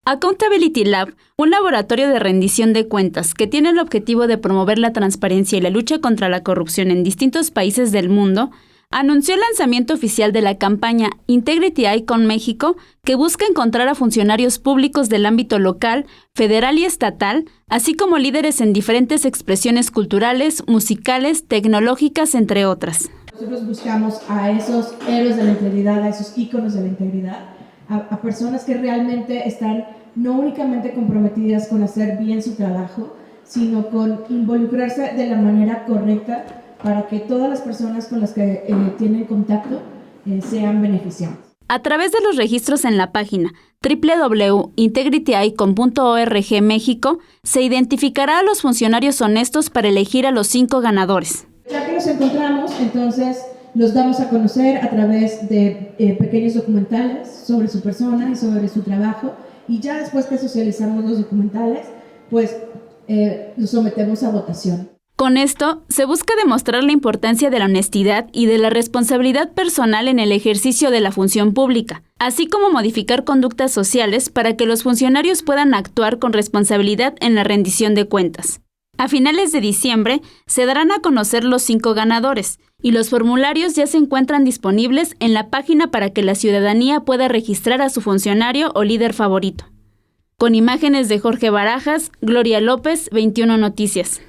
Accountability Lab, un laboratorio de rendición de cuentas que tiene el objetivo de promover la transparencia y la lucha contra la corrupción en distintos países del mundo, anunció el lanzamiento oficial de la campaña Integrity Icon México, que busca encontrar a funcionarios públicos del ámbito local, federal y estatal, así como líderes en diferentes expresiones culturales, musicales, tecnológicas, entre otras. Nosotros buscamos a esos héroes de la integridad, a esos íconos de la integridad, a personas que realmente están no únicamente comprometidas con hacer bien su trabajo, sino con involucrarse de la manera correcta para que todas las personas con las que tienen contacto sean beneficiadas. A través de los registros en la página www.integrityicon.org México, se identificará a los funcionarios honestos para elegir a los 5 ganadores. Ya que los encontramos, entonces los damos a conocer a través de pequeños documentales sobre su persona y sobre su trabajo, y ya después que socializamos los documentales, pues los sometemos a votación. Con esto, se busca demostrar la importancia de la honestidad y de la responsabilidad personal en el ejercicio de la función pública, así como modificar conductas sociales para que los funcionarios puedan actuar con responsabilidad en la rendición de cuentas. A finales de diciembre, se darán a conocer los 5 ganadores, y los formularios ya se encuentran disponibles en la página para que la ciudadanía pueda registrar a su funcionario o líder favorito. Con imágenes de Jorge Barajas, Gloria López, 21 Noticias.